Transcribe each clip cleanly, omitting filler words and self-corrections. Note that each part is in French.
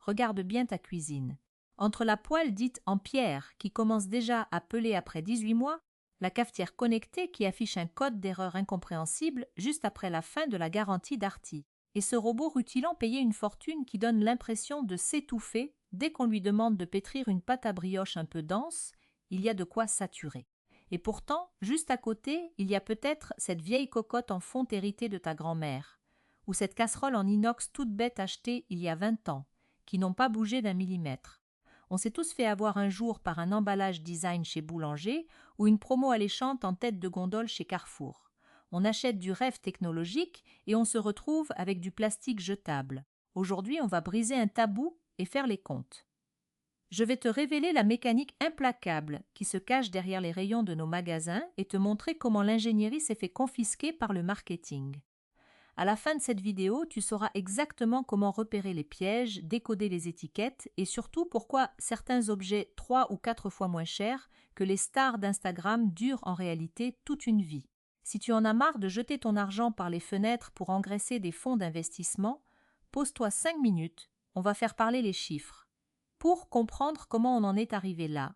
Regarde bien ta cuisine. Entre la poêle dite en pierre, qui commence déjà à peler après 18 mois, la cafetière connectée qui affiche un code d'erreur incompréhensible juste après la fin de la garantie Darty, et ce robot rutilant payé une fortune qui donne l'impression de s'étouffer dès qu'on lui demande de pétrir une pâte à brioche un peu dense, il y a de quoi saturer. Et pourtant, juste à côté, il y a peut-être cette vieille cocotte en fonte héritée de ta grand-mère, ou cette casserole en inox toute bête achetée il y a 20 ans, qui n'ont pas bougé d'un millimètre. On s'est tous fait avoir un jour par un emballage design chez Boulanger ou une promo alléchante en tête de gondole chez Carrefour. On achète du rêve technologique et on se retrouve avec du plastique jetable. Aujourd'hui, on va briser un tabou et faire les comptes. Je vais te révéler la mécanique implacable qui se cache derrière les rayons de nos magasins et te montrer comment l'ingénierie s'est fait confisquer par le marketing. À la fin de cette vidéo, tu sauras exactement comment repérer les pièges, décoder les étiquettes et surtout pourquoi certains objets 3 ou 4 fois moins chers que les stars d'Instagram durent en réalité toute une vie. Si tu en as marre de jeter ton argent par les fenêtres pour engraisser des fonds d'investissement, pose-toi 5 minutes, on va faire parler les chiffres. Pour comprendre comment on en est arrivé là,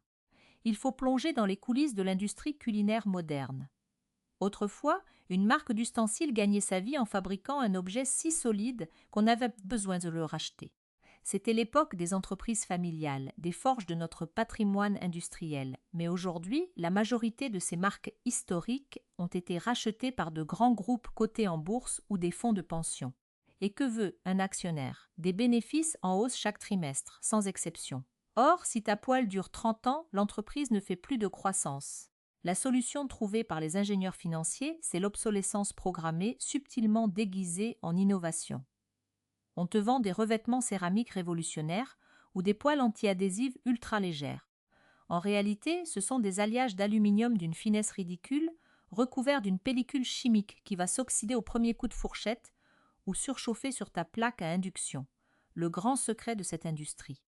il faut plonger dans les coulisses de l'industrie culinaire moderne. Autrefois, une marque d'ustensiles gagnait sa vie en fabriquant un objet si solide qu'on avait besoin de le racheter. C'était l'époque des entreprises familiales, des forges de notre patrimoine industriel. Mais aujourd'hui, la majorité de ces marques historiques ont été rachetées par de grands groupes cotés en bourse ou des fonds de pension. Et que veut un actionnaire? Des bénéfices en hausse chaque trimestre, sans exception. Or, si ta poêle dure 30 ans, l'entreprise ne fait plus de croissance. La solution trouvée par les ingénieurs financiers, c'est l'obsolescence programmée subtilement déguisée en innovation. On te vend des revêtements céramiques révolutionnaires ou des poêles anti-adhésives ultra légères. En réalité, ce sont des alliages d'aluminium d'une finesse ridicule, recouverts d'une pellicule chimique qui va s'oxyder au premier coup de fourchette ou surchauffer sur ta plaque à induction. Le grand secret de cette industrie,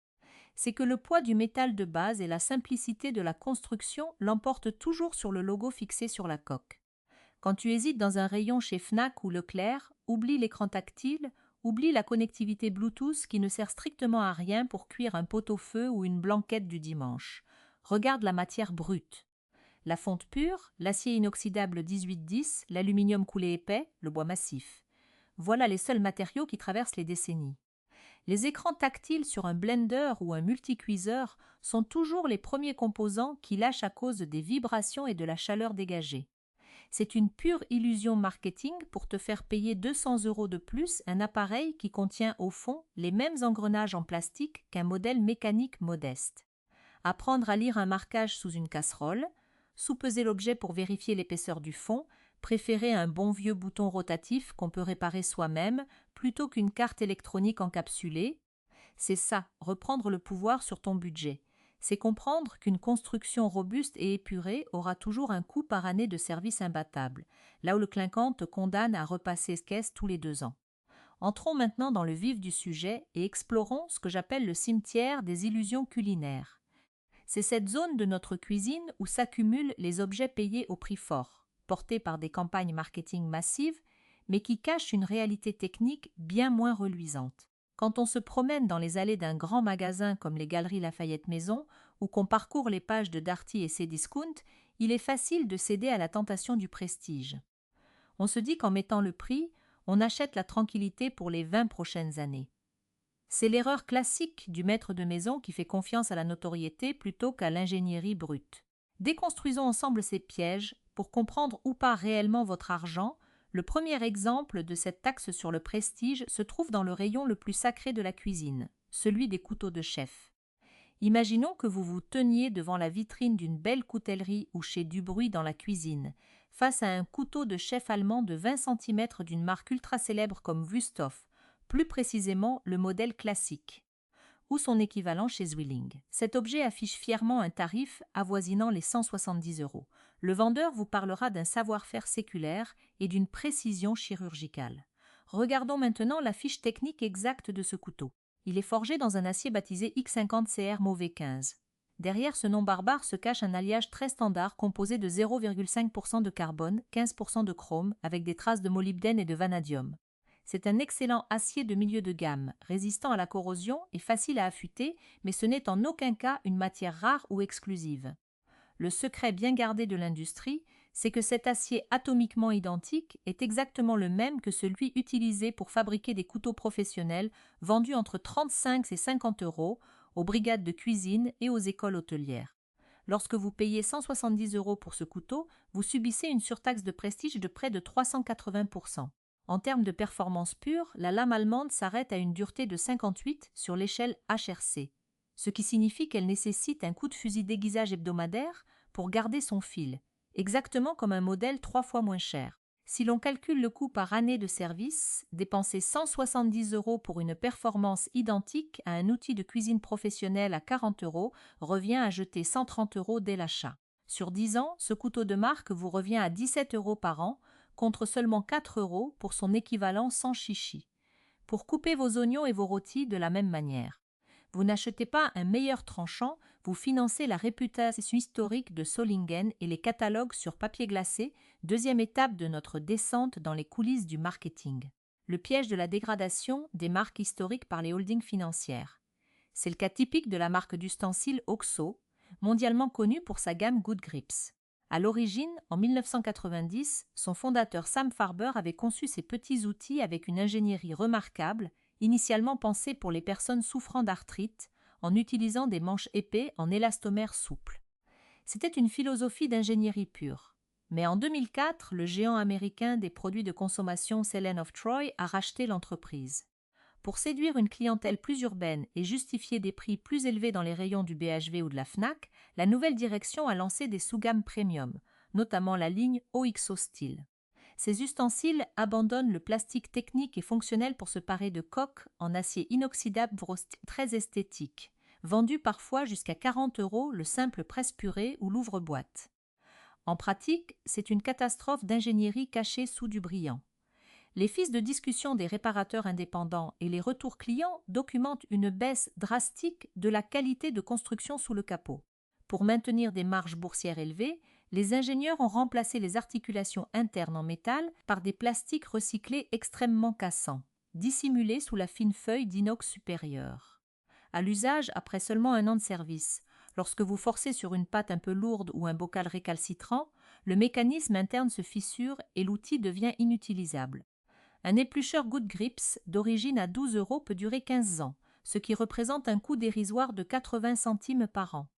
c'est que le poids du métal de base et la simplicité de la construction l'emportent toujours sur le logo fixé sur la coque. Quand tu hésites dans un rayon chez Fnac ou Leclerc, oublie l'écran tactile, oublie la connectivité Bluetooth qui ne sert strictement à rien pour cuire un pot-au-feu ou une blanquette du dimanche. Regarde la matière brute. La fonte pure, l'acier inoxydable 1810, l'aluminium coulé épais, le bois massif. Voilà les seuls matériaux qui traversent les décennies. Les écrans tactiles sur un blender ou un multicuiseur sont toujours les premiers composants qui lâchent à cause des vibrations et de la chaleur dégagée. C'est une pure illusion marketing pour te faire payer 200 € de plus un appareil qui contient au fond les mêmes engrenages en plastique qu'un modèle mécanique modeste. Apprendre à lire un marquage sous une casserole, sous-peser l'objet pour vérifier l'épaisseur du fond, préférer un bon vieux bouton rotatif qu'on peut réparer soi-même plutôt qu'une carte électronique encapsulée, c'est ça, reprendre le pouvoir sur ton budget. C'est comprendre qu'une construction robuste et épurée aura toujours un coût par année de service imbattable, là où le clinquant te condamne à repasser caisse tous les 2 ans. Entrons maintenant dans le vif du sujet et explorons ce que j'appelle le cimetière des illusions culinaires. C'est cette zone de notre cuisine où s'accumulent les objets payés au prix fort, portés par des campagnes marketing massives, mais qui cachent une réalité technique bien moins reluisante. Quand on se promène dans les allées d'un grand magasin comme les Galeries Lafayette Maison ou qu'on parcourt les pages de Darty et Cdiscount, il est facile de céder à la tentation du prestige. On se dit qu'en mettant le prix, on achète la tranquillité pour les 20 prochaines années. C'est l'erreur classique du maître de maison qui fait confiance à la notoriété plutôt qu'à l'ingénierie brute. Déconstruisons ensemble ces pièges pour comprendre où part réellement votre argent. Le premier exemple de cette taxe sur le prestige se trouve dans le rayon le plus sacré de la cuisine, celui des couteaux de chef. Imaginons que vous vous teniez devant la vitrine d'une belle coutellerie ou chez Dubruy dans la cuisine, face à un couteau de chef allemand de 20 cm d'une marque ultra célèbre comme Wüsthof, plus précisément le modèle classique, ou son équivalent chez Zwilling. Cet objet affiche fièrement un tarif avoisinant les 170 €. Le vendeur vous parlera d'un savoir-faire séculaire et d'une précision chirurgicale. Regardons maintenant la fiche technique exacte de ce couteau. Il est forgé dans un acier baptisé X50CR Mauve 15. Derrière ce nom barbare se cache un alliage très standard composé de 0,5% de carbone, 15% de chrome, avec des traces de molybdène et de vanadium. C'est un excellent acier de milieu de gamme, résistant à la corrosion et facile à affûter, mais ce n'est en aucun cas une matière rare ou exclusive. Le secret bien gardé de l'industrie, c'est que cet acier atomiquement identique est exactement le même que celui utilisé pour fabriquer des couteaux professionnels vendus entre 35 et 50 euros aux brigades de cuisine et aux écoles hôtelières. Lorsque vous payez 170 euros pour ce couteau, vous subissez une surtaxe de prestige de près de 380%. En termes de performance pure, la lame allemande s'arrête à une dureté de 58 sur l'échelle HRC, ce qui signifie qu'elle nécessite un coup de fusil d'aiguisage hebdomadaire pour garder son fil, exactement comme un modèle 3 fois moins cher. Si l'on calcule le coût par année de service, dépenser 170 euros pour une performance identique à un outil de cuisine professionnel à 40 euros revient à jeter 130 euros dès l'achat. Sur 10 ans, ce couteau de marque vous revient à 17 euros par an, contre seulement 4 euros pour son équivalent sans chichi. Pour couper vos oignons et vos rôtis de la même manière. Vous n'achetez pas un meilleur tranchant, vous financez la réputation historique de Solingen et les catalogues sur papier glacé, deuxième étape de notre descente dans les coulisses du marketing. Le piège de la dégradation des marques historiques par les holdings financières. C'est le cas typique de la marque d'ustensiles OXO, mondialement connue pour sa gamme Good Grips. À l'origine, en 1990, son fondateur Sam Farber avait conçu ces petits outils avec une ingénierie remarquable, initialement pensée pour les personnes souffrant d'arthrite, en utilisant des manches épais en élastomère souple. C'était une philosophie d'ingénierie pure. Mais en 2004, le géant américain des produits de consommation Helen of Troy a racheté l'entreprise. Pour séduire une clientèle plus urbaine et justifier des prix plus élevés dans les rayons du BHV ou de la Fnac, la nouvelle direction a lancé des sous-gammes premium, notamment la ligne OXO Steel. Ces ustensiles abandonnent le plastique technique et fonctionnel pour se parer de coques en acier inoxydable très esthétique, vendus parfois jusqu'à 40 euros le simple presse-purée ou l'ouvre-boîte. En pratique, c'est une catastrophe d'ingénierie cachée sous du brillant. Les fiches de discussion des réparateurs indépendants et les retours clients documentent une baisse drastique de la qualité de construction sous le capot. Pour maintenir des marges boursières élevées, les ingénieurs ont remplacé les articulations internes en métal par des plastiques recyclés extrêmement cassants, dissimulés sous la fine feuille d'inox supérieure. À l'usage après seulement 1 an de service, lorsque vous forcez sur une pâte un peu lourde ou un bocal récalcitrant, le mécanisme interne se fissure et l'outil devient inutilisable. Un éplucheur Good Grips d'origine à 12 euros peut durer 15 ans, ce qui représente un coût dérisoire de 80 centimes par an.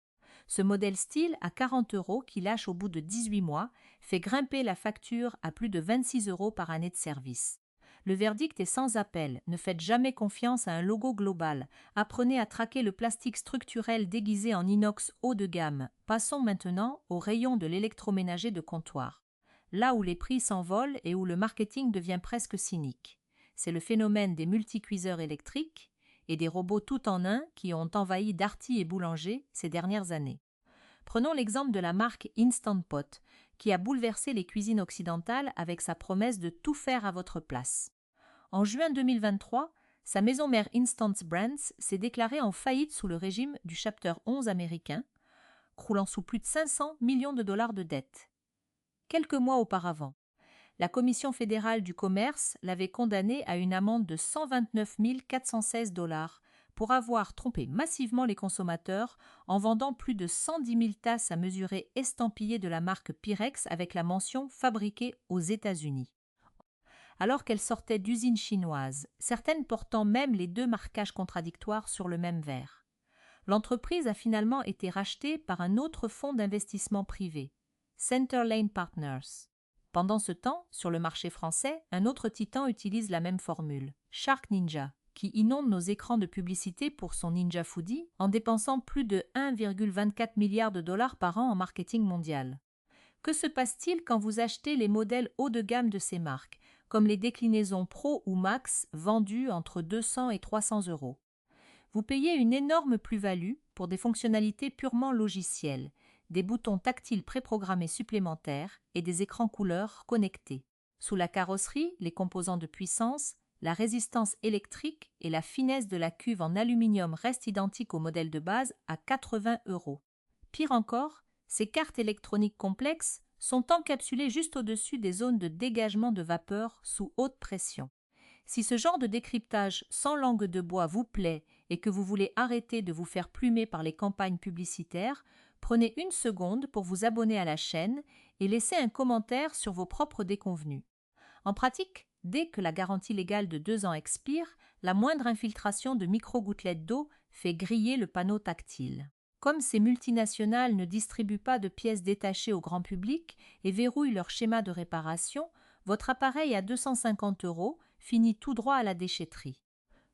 Ce modèle style à 40 euros qui lâche au bout de 18 mois fait grimper la facture à plus de 26 euros par année de service. Le verdict est sans appel, ne faites jamais confiance à un logo global, apprenez à traquer le plastique structurel déguisé en inox haut de gamme. Passons maintenant au rayon de l'électroménager de comptoir. Là où les prix s'envolent et où le marketing devient presque cynique. C'est le phénomène des multicuiseurs électriques et des robots tout en un qui ont envahi Darty et Boulanger ces dernières années. Prenons l'exemple de la marque Instant Pot, qui a bouleversé les cuisines occidentales avec sa promesse de tout faire à votre place. En juin 2023, sa maison mère Instant Brands s'est déclarée en faillite sous le régime du Chapter 11 américain, croulant sous plus de 500 millions de dollars de dettes. Quelques mois auparavant, la Commission fédérale du commerce l'avait condamné à une amende de 129 416 $ pour avoir trompé massivement les consommateurs en vendant plus de 110 000 tasses à mesurer estampillées de la marque Pyrex avec la mention « Fabriquée aux États-Unis ». Alors qu'elles sortaient d'usines chinoises, certaines portant même les 2 marquages contradictoires sur le même verre. L'entreprise a finalement été rachetée par un autre fonds d'investissement privé, Centerlane Partners. Pendant ce temps, sur le marché français, un autre titan utilise la même formule, Shark Ninja, qui inonde nos écrans de publicité pour son Ninja Foodie en dépensant plus de 1,24 milliard de dollars par an en marketing mondial. Que se passe-t-il quand vous achetez les modèles haut de gamme de ces marques, comme les déclinaisons Pro ou Max vendues entre 200 et 300 euros? Vous payez une énorme plus-value pour des fonctionnalités purement logicielles, des boutons tactiles préprogrammés supplémentaires et des écrans couleurs connectés. Sous la carrosserie, les composants de puissance, la résistance électrique et la finesse de la cuve en aluminium restent identiques au modèle de base à 80 euros. Pire encore, ces cartes électroniques complexes sont encapsulées juste au-dessus des zones de dégagement de vapeur sous haute pression. Si ce genre de décryptage sans langue de bois vous plaît et que vous voulez arrêter de vous faire plumer par les campagnes publicitaires, prenez une seconde pour vous abonner à la chaîne et laissez un commentaire sur vos propres déconvenues. En pratique, dès que la garantie légale de 2 ans expire, la moindre infiltration de micro-gouttelettes d'eau fait griller le panneau tactile. Comme ces multinationales ne distribuent pas de pièces détachées au grand public et verrouillent leur schéma de réparation, votre appareil à 250 € finit tout droit à la déchetterie.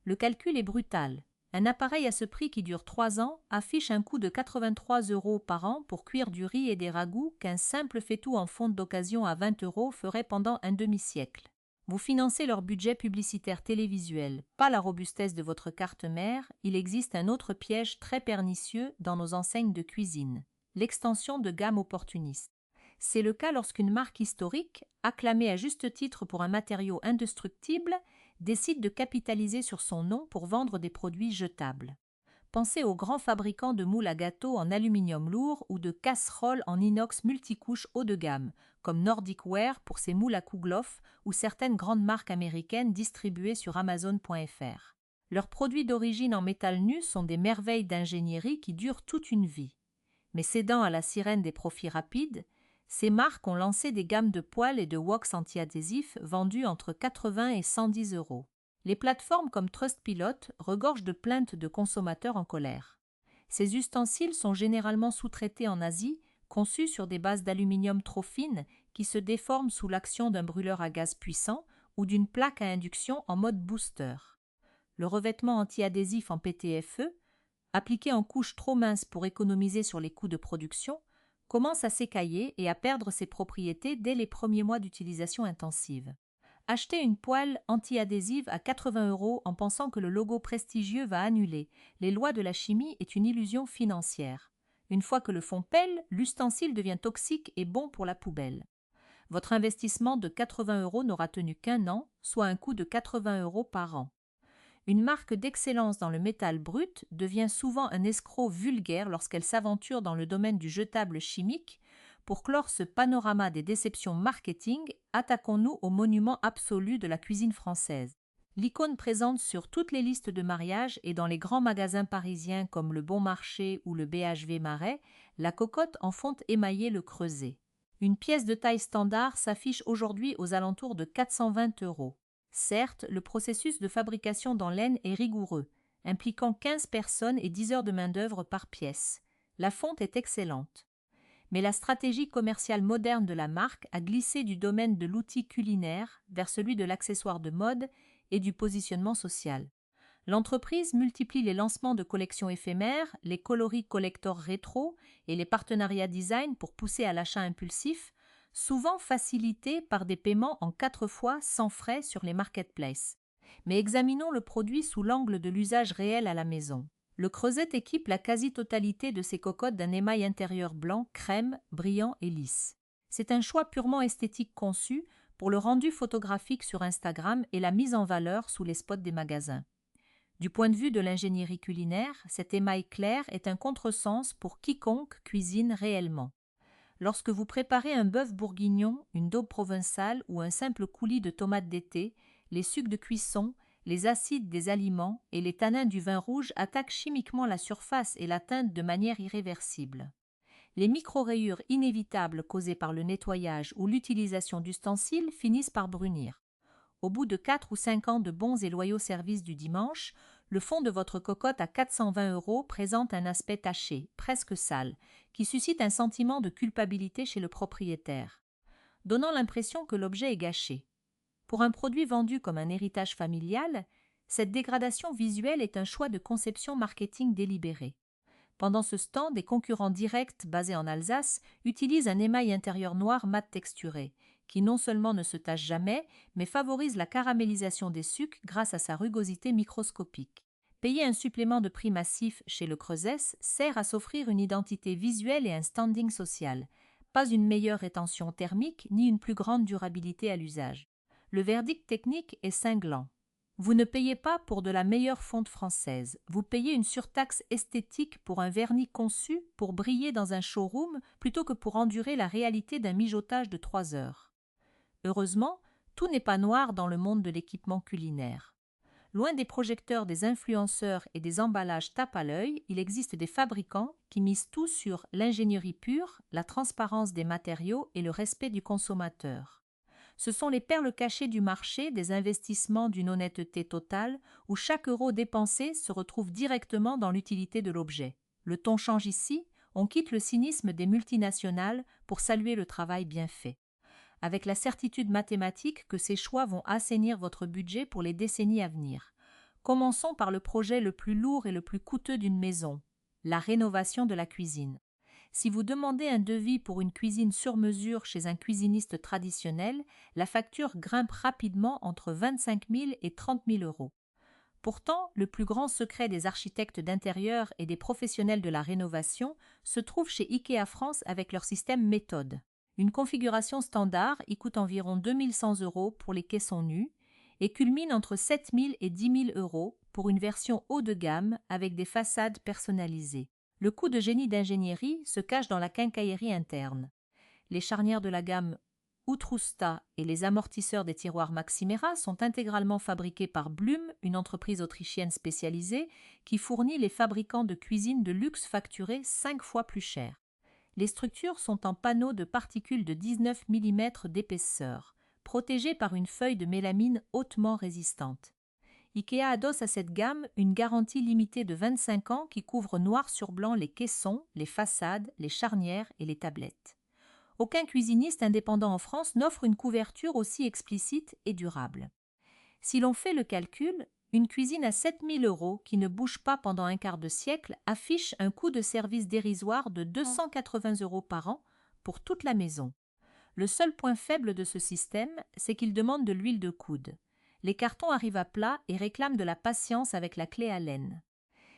Le calcul est brutal. Un appareil à ce prix qui dure 3 ans affiche un coût de 83 € par an pour cuire du riz et des ragoûts qu'un simple faitout en fonte d'occasion à 20 € ferait pendant un demi-siècle. Vous financez leur budget publicitaire télévisuel, pas la robustesse de votre carte mère. Il existe un autre piège très pernicieux dans nos enseignes de cuisine, l'extension de gamme opportuniste. C'est le cas lorsqu'une marque historique, acclamée à juste titre pour un matériau indestructible, décide de capitaliser sur son nom pour vendre des produits jetables. Pensez aux grands fabricants de moules à gâteaux en aluminium lourd ou de casseroles en inox multicouches haut de gamme, comme Nordic Ware pour ses moules à Kouglof ou certaines grandes marques américaines distribuées sur Amazon.fr. Leurs produits d'origine en métal nu sont des merveilles d'ingénierie qui durent toute une vie. Mais cédant à la sirène des profits rapides, ces marques ont lancé des gammes de poêles et de woks anti-adhésifs vendus entre 80 et 110 €. Les plateformes comme Trustpilot regorgent de plaintes de consommateurs en colère. Ces ustensiles sont généralement sous-traités en Asie, conçus sur des bases d'aluminium trop fines qui se déforment sous l'action d'un brûleur à gaz puissant ou d'une plaque à induction en mode booster. Le revêtement anti-adhésif en PTFE, appliqué en couches trop minces pour économiser sur les coûts de production, commence à s'écailler et à perdre ses propriétés dès les premiers mois d'utilisation intensive. Achetez une poêle anti-adhésive à 80 € en pensant que le logo prestigieux va annuler les lois de la chimie est une illusion financière. Une fois que le fond pèle, l'ustensile devient toxique et bon pour la poubelle. Votre investissement de 80 € n'aura tenu qu'1 an, soit un coût de 80 € par an. Une marque d'excellence dans le métal brut devient souvent un escroc vulgaire lorsqu'elle s'aventure dans le domaine du jetable chimique. Pour clore ce panorama des déceptions marketing, attaquons-nous au monument absolu de la cuisine française. L'icône présente sur toutes les listes de mariage et dans les grands magasins parisiens comme le Bon Marché ou le BHV Marais, la cocotte en fonte émaillée le Creuset. Une pièce de taille standard s'affiche aujourd'hui aux alentours de 420 €. Certes, le processus de fabrication dans laine est rigoureux, impliquant 15 personnes et 10 heures de main-d'œuvre par pièce. La fonte est excellente. Mais la stratégie commerciale moderne de la marque a glissé du domaine de l'outil culinaire vers celui de l'accessoire de mode et du positionnement social. L'entreprise multiplie les lancements de collections éphémères, les coloris collector rétro et les partenariats design pour pousser à l'achat impulsif, souvent facilités par des paiements en 4 fois sans frais sur les marketplaces. Mais examinons le produit sous l'angle de l'usage réel à la maison. Le Creuset équipe la quasi-totalité de ses cocottes d'un émail intérieur blanc, crème, brillant et lisse. C'est un choix purement esthétique conçu pour le rendu photographique sur Instagram et la mise en valeur sous les spots des magasins. Du point de vue de l'ingénierie culinaire, cet émail clair est un contresens pour quiconque cuisine réellement. Lorsque vous préparez un bœuf bourguignon, une daube provençale ou un simple coulis de tomates d'été, les sucs de cuisson, les acides des aliments et les tanins du vin rouge attaquent chimiquement la surface et la teintent de manière irréversible. Les micro-rayures inévitables causées par le nettoyage ou l'utilisation d'ustensiles finissent par brunir. Au bout de 4 ou 5 ans de bons et loyaux services du dimanche, le fond de votre cocotte à 420 € présente un aspect taché, presque sale, qui suscite un sentiment de culpabilité chez le propriétaire, donnant l'impression que l'objet est gâché. Pour un produit vendu comme un héritage familial, cette dégradation visuelle est un choix de conception marketing délibéré. Pendant ce stand, des concurrents directs basés en Alsace utilisent un émail intérieur noir mat texturé, qui non seulement ne se tache jamais, mais favorise la caramélisation des sucs grâce à sa rugosité microscopique. Payer un supplément de prix massif chez le Creuset sert à s'offrir une identité visuelle et un standing social, pas une meilleure rétention thermique ni une plus grande durabilité à l'usage. Le verdict technique est cinglant. Vous ne payez pas pour de la meilleure fonte française, vous payez une surtaxe esthétique pour un vernis conçu pour briller dans un showroom plutôt que pour endurer la réalité d'un mijotage de 3 heures. Heureusement, Tout n'est pas noir dans le monde de l'équipement culinaire. Loin des projecteurs, des influenceurs et des emballages tape à l'œil, il existe des fabricants qui misent tout sur l'ingénierie pure, la transparence des matériaux et le respect du consommateur. Ce sont les perles cachées du marché, des investissements d'une honnêteté totale, où chaque euro dépensé se retrouve directement dans l'utilité de l'objet. Le ton change ici, on quitte le cynisme des multinationales pour saluer le travail bien fait, avec la certitude mathématique que ces choix vont assainir votre budget pour les décennies à venir. Commençons par le projet le plus lourd et le plus coûteux d'une maison, la rénovation de la cuisine. Si vous demandez un devis pour une cuisine sur mesure chez un cuisiniste traditionnel, la facture grimpe rapidement entre 25 000 et 30 000 euros. Pourtant, le plus grand secret des architectes d'intérieur et des professionnels de la rénovation se trouve chez IKEA France avec leur système méthode. Une configuration standard y coûte environ 2 100 euros pour les caissons nus et culmine entre 7 000 et 10 000 euros pour une version haut de gamme avec des façades personnalisées. Le coup de génie d'ingénierie se cache dans la quincaillerie interne. Les charnières de la gamme Utrusta et les amortisseurs des tiroirs Maximera sont intégralement fabriqués par Blum, une entreprise autrichienne spécialisée qui fournit les fabricants de cuisine de luxe facturés 5 fois plus cher. Les structures sont en panneaux de particules de 19 mm d'épaisseur, protégées par une feuille de mélamine hautement résistante. IKEA adosse à cette gamme une garantie limitée de 25 ans qui couvre noir sur blanc les caissons, les façades, les charnières et les tablettes. Aucun cuisiniste indépendant en France n'offre une couverture aussi explicite et durable. Si l'on fait le calcul, une cuisine à 7 000 euros qui ne bouge pas pendant un quart de siècle affiche un coût de service dérisoire de 280 euros par an pour toute la maison. Le seul point faible de ce système, c'est qu'il demande de l'huile de coude. Les cartons arrivent à plat et réclament de la patience avec la clé Allen.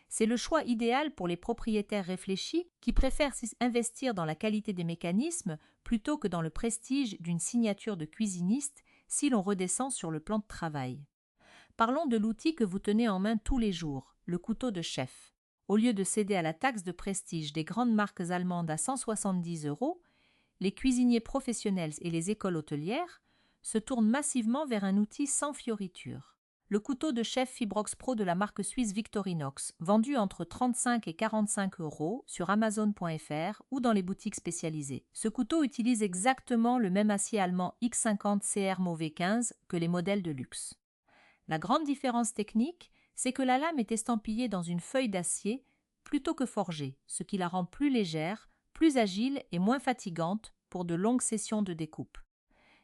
C'est le choix idéal pour les propriétaires réfléchis qui préfèrent investir dans la qualité des mécanismes plutôt que dans le prestige d'une signature de cuisiniste si l'on redescend sur le plan de travail. Parlons de l'outil que vous tenez en main tous les jours, le couteau de chef. Au lieu de céder à la taxe de prestige des grandes marques allemandes à 170 euros, les cuisiniers professionnels et les écoles hôtelières se tournent massivement vers un outil sans fioritures. Le couteau de chef Fibrox Pro de la marque suisse Victorinox, vendu entre 35 et 45 euros sur Amazon.fr ou dans les boutiques spécialisées. Ce couteau utilise exactement le même acier allemand X50 CR Mauve 15 que les modèles de luxe. La grande différence technique, c'est que la lame est estampillée dans une feuille d'acier plutôt que forgée, ce qui la rend plus légère, plus agile et moins fatigante pour de longues sessions de découpe.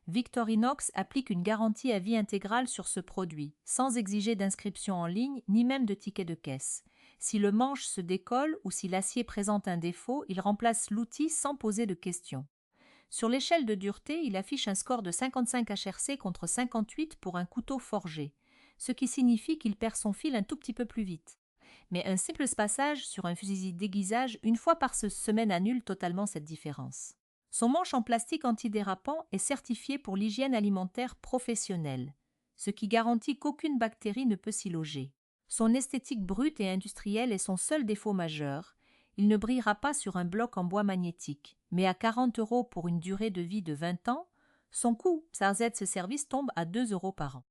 Victorinox applique une garantie à vie intégrale sur ce produit, sans exiger d'inscription en ligne ni même de ticket de caisse. Si le manche se décolle ou si l'acier présente un défaut, il remplace l'outil sans poser de questions. Sur l'échelle de dureté, il affiche un score de 55 HRC contre 58 pour un couteau forgé, ce qui signifie qu'il perd son fil un tout petit peu plus vite. Mais un simple passage sur un fusil d'aiguisage une fois par semaine annule totalement cette différence. Son manche en plastique antidérapant est certifié pour l'hygiène alimentaire professionnelle, ce qui garantit qu'aucune bactérie ne peut s'y loger. Son esthétique brute et industrielle est son seul défaut majeur. Il ne brillera pas sur un bloc en bois magnétique, mais à 40 euros pour une durée de vie de 20 ans, son coût, ça aide ce service, tombe à 2 euros par an.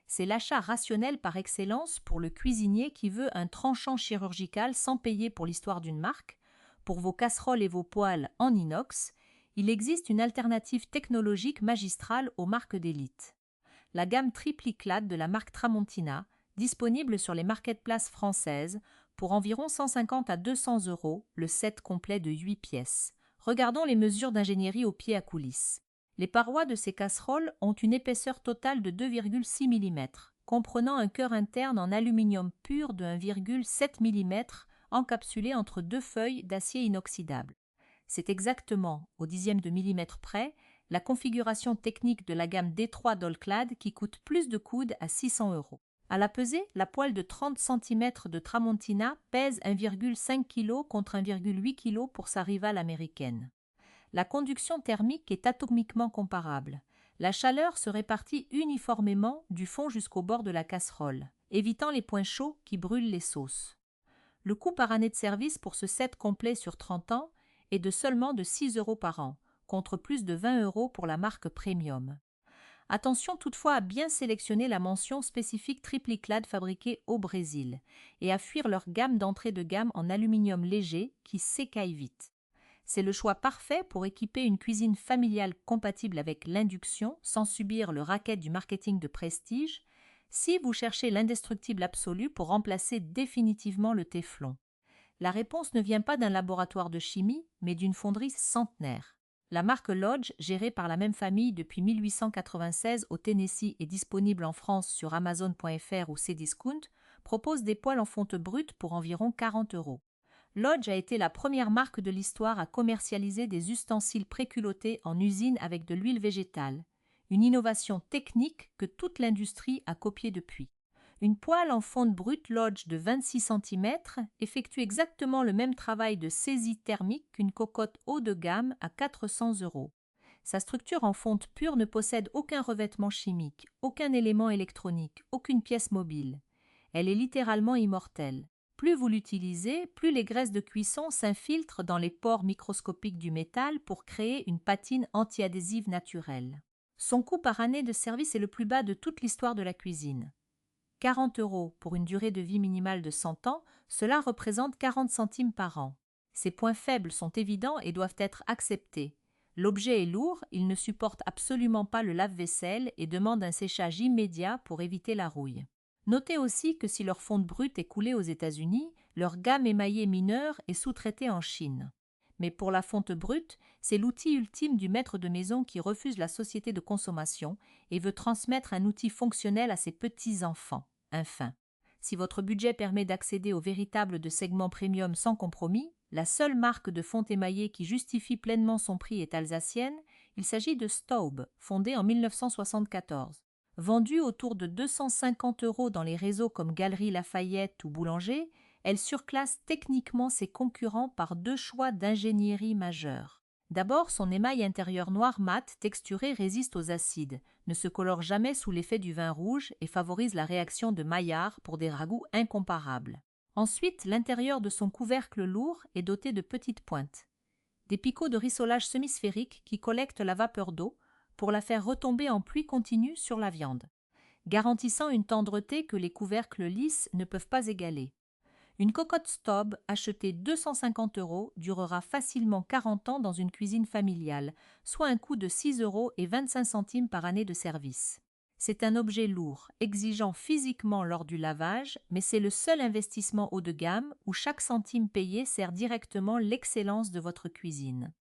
C'est l'achat rationnel par excellence pour le cuisinier qui veut un tranchant chirurgical sans payer pour l'histoire d'une marque. Pour vos casseroles et vos poêles en inox, il existe une alternative technologique magistrale aux marques d'élite. La gamme Tripliclad de la marque Tramontina, disponible sur les marketplaces françaises pour environ 150 à 200 euros, le set complet de 8 pièces. Regardons les mesures d'ingénierie au pied à coulisses. Les parois de ces casseroles ont une épaisseur totale de 2,6 mm, comprenant un cœur interne en aluminium pur de 1,7 mm encapsulé entre deux feuilles d'acier inoxydable. C'est exactement, au dixième de millimètre près, la configuration technique de la gamme D3 d'Olclad qui coûte plus de coude à 600 euros. À la pesée, la poêle de 30 cm de Tramontina pèse 1,5 kg contre 1,8 kg pour sa rivale américaine. La conduction thermique est atomiquement comparable. La chaleur se répartit uniformément du fond jusqu'au bord de la casserole, évitant les points chauds qui brûlent les sauces. Le coût par année de service pour ce set complet sur 30 ans est de seulement de 6 euros par an, contre plus de 20 euros pour la marque Premium. Attention toutefois à bien sélectionner la mention spécifique Tripliclad fabriquée au Brésil et à fuir leur gamme d'entrée de gamme en aluminium léger qui s'écaille vite. C'est le choix parfait pour équiper une cuisine familiale compatible avec l'induction sans subir le racket du marketing de prestige, si vous cherchez l'indestructible absolu pour remplacer définitivement le téflon. La réponse ne vient pas d'un laboratoire de chimie, mais d'une fonderie centenaire. La marque Lodge, gérée par la même famille depuis 1896 au Tennessee et disponible en France sur Amazon.fr ou Cdiscount, propose des poêles en fonte brute pour environ 40 €. Lodge a été la première marque de l'histoire à commercialiser des ustensiles préculottés en usine avec de l'huile végétale, une innovation technique que toute l'industrie a copiée depuis. Une poêle en fonte brute Lodge de 26 cm effectue exactement le même travail de saisie thermique qu'une cocotte haut de gamme à 400 €. Sa structure en fonte pure ne possède aucun revêtement chimique, aucun élément électronique, aucune pièce mobile. Elle est littéralement immortelle. Plus vous l'utilisez, plus les graisses de cuisson s'infiltrent dans les pores microscopiques du métal pour créer une patine antiadhésive naturelle. Son coût par année de service est le plus bas de toute l'histoire de la cuisine. 40 € pour une durée de vie minimale de 100 ans, cela représente 40 centimes par an. Ses points faibles sont évidents et doivent être acceptés. L'objet est lourd, il ne supporte absolument pas le lave-vaisselle et demande un séchage immédiat pour éviter la rouille. Notez aussi que si leur fonte brute est coulée aux États-Unis, leur gamme émaillée mineure est sous-traitée en Chine. Mais pour la fonte brute, c'est l'outil ultime du maître de maison qui refuse la société de consommation et veut transmettre un outil fonctionnel à ses petits-enfants, enfin. Si votre budget permet d'accéder au véritable de segment premium sans compromis, la seule marque de fonte émaillée qui justifie pleinement son prix est alsacienne, il s'agit de Staub, fondée en 1974. Vendue autour de 250 € dans les réseaux comme Galeries Lafayette ou Boulanger, elle surclasse techniquement ses concurrents par deux choix d'ingénierie majeurs. D'abord, son émail intérieur noir mat texturé résiste aux acides, ne se colore jamais sous l'effet du vin rouge et favorise la réaction de Maillard pour des ragoûts incomparables. Ensuite, l'intérieur de son couvercle lourd est doté de petites pointes. Des picots de rissolage semi-sphériques qui collectent la vapeur d'eau pour la faire retomber en pluie continue sur la viande, garantissant une tendreté que les couvercles lisses ne peuvent pas égaler. Une cocotte Staub achetée 250 € durera facilement 40 ans dans une cuisine familiale, soit un coût de 6,25 € par année de service. C'est un objet lourd, exigeant physiquement lors du lavage, mais c'est le seul investissement haut de gamme où chaque centime payé sert directement l'excellence de votre cuisine.